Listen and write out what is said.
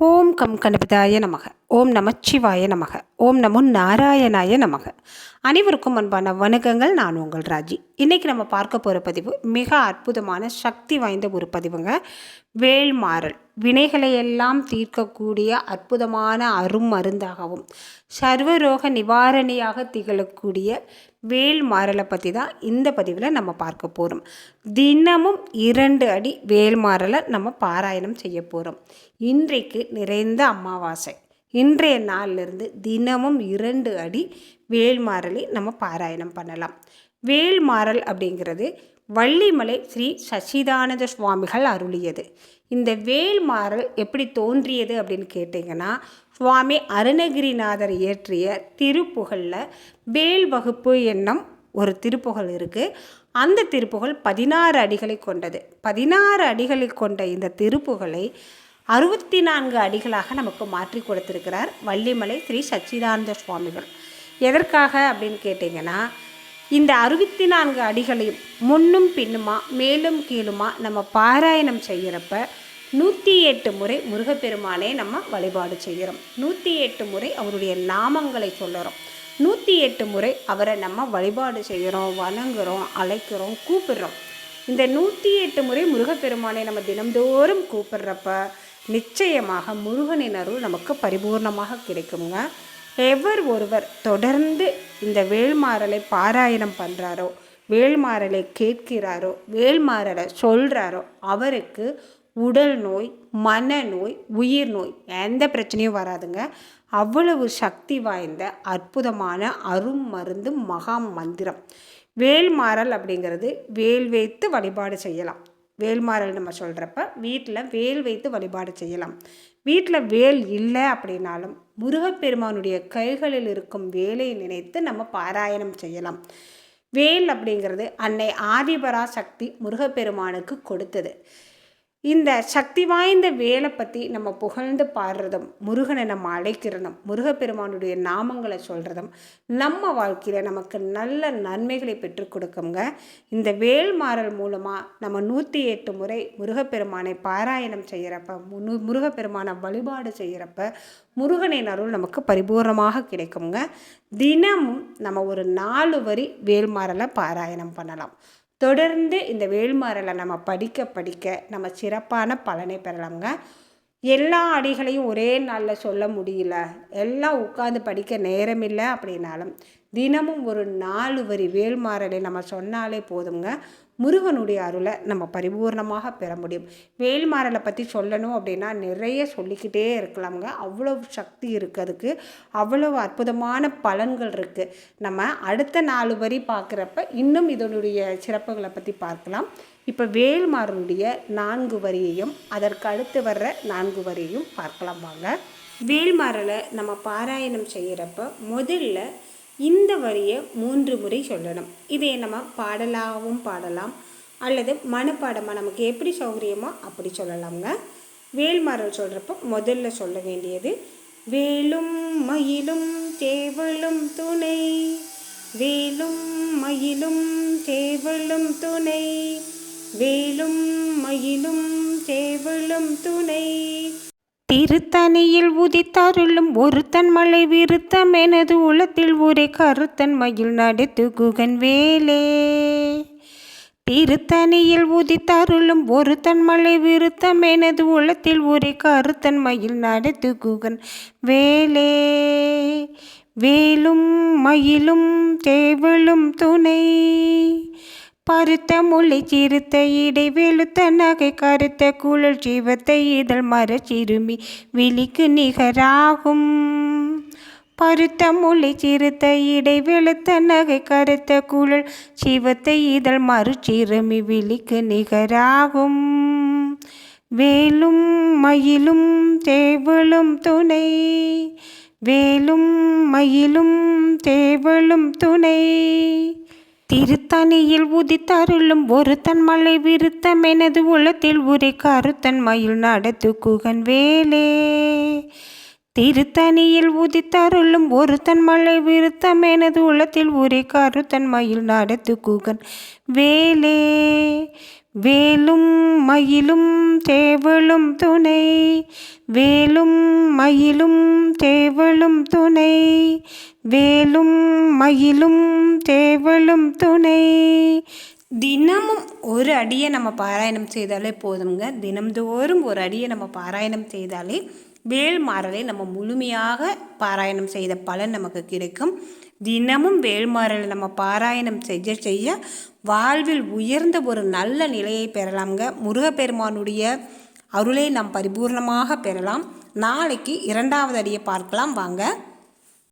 ஓம் come கணபதாய நமக. ஓம் நமச்சிவாய நமக. ஓம் நமோ நாராயணாய நமக. அனைவருக்கும் அன்பான வணக்கங்கள். நான் உங்கள் ராஜி. இன்றைக்கி நம்ம பார்க்க போகிற பதிவு மிக அற்புதமான சக்தி வாய்ந்த ஒரு பதிவுங்க. வேல்மாறல் வினைகளை எல்லாம் தீர்க்கக்கூடிய அற்புதமான அருமருந்தாகவும் சர்வரோக நிவாரணியாக திகழக்கூடிய வேல்மாறலை பற்றி தான் இந்த பதிவில் நம்ம பார்க்க போகிறோம். தினமும் 2 அடி வேல்மாறலை நம்ம பாராயணம் செய்ய போகிறோம். இன்றைக்கு நிறைந்த அமாவாசை. இன்றைய நாளிலிருந்து தினமும் 2 அடி வேல்மாறலை நம்ம பாராயணம் பண்ணலாம். வேல்மாறல் அப்படிங்கிறது வள்ளிமலை ஸ்ரீ சச்சிதானந்த சுவாமிகள் அருளியது. இந்த வேல்மாறல் எப்படி தோன்றியது அப்படின்னு கேட்டிங்கன்னா, சுவாமி அருணகிரிநாதர் இயற்றிய திருப்புகழில் வேல் வகுப்பு என்னும் ஒரு திருப்புகழ் இருக்குது. அந்த திருப்புகழ் 16 அடிகளை கொண்டது. 16 அடிகளை கொண்ட இந்த திருப்புகழை 64 அடிகளாக நமக்கு மாற்றி கொடுத்திருக்கிறார் வள்ளிமலை ஸ்ரீ சச்சிதானந்த சுவாமிகள். எதற்காக அப்படின்னு கேட்டிங்கன்னா, இந்த 64 அடிகளையும் முன்னும் பின்னுமா மேலும் கீழுமா நம்ம பாராயணம் செய்கிறப்ப 108 முறை முருகப்பெருமானே நம்ம வழிபாடு செய்கிறோம். 108 முறை அவருடைய நாமங்களை சொல்லுறோம். 108 முறை அவரை நம்ம வழிபாடு செய்கிறோம், வணங்குகிறோம், அழைக்கிறோம், கூப்பிடுறோம். இந்த 108 முறை முருகப்பெருமானை நம்ம தினம்தோறும் கூப்பிடுறப்ப நிச்சயமாக முருகனின் அருள் நமக்கு பரிபூர்ணமாக கிடைக்குங்க. எவர் ஒருவர் தொடர்ந்து இந்த வேல்மாறலை பாராயணம் பண்ணுறாரோ, வேல்மாறலை கேட்கிறாரோ, வேல்மாறலை சொல்கிறாரோ, அவருக்கு உடல் நோய், மனநோய், உயிர் நோய் எந்த பிரச்சனையும் வராதுங்க. அவ்வளவு சக்தி வாய்ந்த அற்புதமான அரும் மருந்து மகா மந்திரம். வேல்மாறல் அப்படிங்கிறது வேல் வைத்து வழிபாடு செய்யலாம். வேல்மாறல் நம்ம சொல்கிறப்ப வீட்டில் வேல் வைத்து வழிபாடு செய்யலாம். வீட்டில் வேல் இல்லை அப்படின்னாலும் முருகப்பெருமானுடைய கைகளில் இருக்கும் வேலை நினைத்து நம்ம பாராயணம் செய்யலாம். வேல் அப்படிங்கிறது அன்னை ஆதிபராசக்தி முருகப்பெருமானுக்கு கொடுத்தது. இந்த சக்தி வாய்ந்த வேலை பற்றி நம்ம புகழ்ந்து பாடுறதும், முருகனை நம்ம அழைக்கிறதும், முருகப்பெருமானுடைய நாமங்களை சொல்கிறதும் நம்ம வாழ்க்கையில் நமக்கு நல்ல நன்மைகளை பெற்றுக் கொடுக்குங்க. இந்த வேல்மாறல் மூலமாக நம்ம 108 முறை முருகப்பெருமானை பாராயணம் செய்கிறப்ப, முருகப்பெருமானை வழிபாடு செய்கிறப்ப முருகனின் அருள் நமக்கு பரிபூர்ணமாக கிடைக்குங்க. தினமும் நம்ம ஒரு 4 வரி வேல்மாறலை பாராயணம் பண்ணலாம். தொடர்ந்து இந்த வேல்மாறலை நம்ம படிக்க நம்ம சிறப்பான பலனை பெறலாங்க. எல்லா அடிகளையும் ஒரே நாளில் சொல்ல முடியல, எல்லாம் உட்காந்து படிக்க நேரம் இல்லை அப்படின்னாலும் தினமும் ஒரு 4 வரி வேல்மாறலை நம்ம சொன்னாலே போதுங்க. முருகனுடைய அருளை நம்ம பரிபூர்ணமாக பெற முடியும். வேல்மாறலை பற்றி சொல்லணும் அப்படின்னா நிறைய சொல்லிக்கிட்டே இருக்கலாமுங்க. அவ்வளவு சக்தி இருக்குது, அதுக்கு அவ்வளவு அற்புதமான பலன்கள் இருக்குது. நம்ம அடுத்த 4 வரி பார்க்குறப்ப இன்னும் இதனுடைய சிறப்புகளை பற்றி பார்க்கலாம். இப்போ வேல்மாறனுடைய 4 வரியையும் அதற்கு அடுத்து வர்ற 4 வரியையும் பார்க்கலாம் வாங்க. வேல்மாறலை நம்ம பாராயணம் செய்கிறப்ப முதல்ல இந்த வரியை 3 முறை சொல்லணும். இதை நம்ம பாடலாகவும் பாடலாம், அல்லது மனப்பாடமாக நமக்கு எப்படி சௌகரியமோ அப்படி சொல்லலாம்ங்க. வேல்மாறல் சொல்கிறப்ப முதல்ல சொல்ல வேண்டியது வேலும் மயிலும் சேவலும் துணை, வேலும் மயிலும் சேவலும் துணை, வேலும் மயிலும் சேவலும் துணை. திருத்தணியில் உதித்தருளும் ஒருத்தன் மலை விருத்தம் எனது உளத்தில் ஒரே கருத்தன் மயில் நடத்து குகன் வேலே. திருத்தணியில் உதித்தருளும் ஒருத்தன் மலை விருத்தம் எனது உளத்தில் ஒரே கருத்தன் மயில் நடத்து குகன் வேலே. வேலும் மயிலும் சேவலும் துணை, பருத்த முல்லை சிறுத்த இடை வெளுத்த நகை கருத்த குழல் ஜீவத்தை இதழ் மர சிறுமி விழிக்கு நிகராகும். பருத்த முல்லை சிறுத்த இடை வெளுத்த நகை கருத்த குழல் ஜீவத்தை இதழ் மறு சிறுமி விழிக்கு நிகராகும். வேலும் மயிலும் சேவலும் துணை, வேலும் மயிலும் சேவலும் துணை. திருத்தணியில் உதித்தருளும் ஒருத்தன் மலை விருத்தம் எனது உளத்தில் உரை கருத்தன் மயில் நடத்து குகன் வேலே. திருத்தணியில் உதித்தருளும் ஒருத்தன் மலை விருத்தம் எனது உளத்தில் உரை கருத்தன் மயில் நடத்து குகன் வேலே. வேலும் மயிலும் தேவளும் துணை, வேலும் மயிலும் தேவளும் துணை, வேலும் மயிலும் தேவளும் துணை. தினமும் ஒரு அடியை நம்ம பாராயணம் செய்தாலே போதுங்க. தினம்தோறும் ஒரு அடியை நம்ம பாராயணம் செய்தாலே வேல்மாறலை நம்ம முழுமையாக பாராயணம் செய்த பலன் நமக்கு கிடைக்கும். தினமும் வேல்மாறலை நம்ம பாராயணம் செய்ய செய்ய வாழ்வில் உயர்ந்த ஒரு நல்ல நிலையை பெறலாம்ங்க. முருகப்பெருமானுடைய அருளை நாம் பரிபூர்ணமாக பெறலாம். நாளைக்கு 2வது அடியை பார்க்கலாம் வாங்க.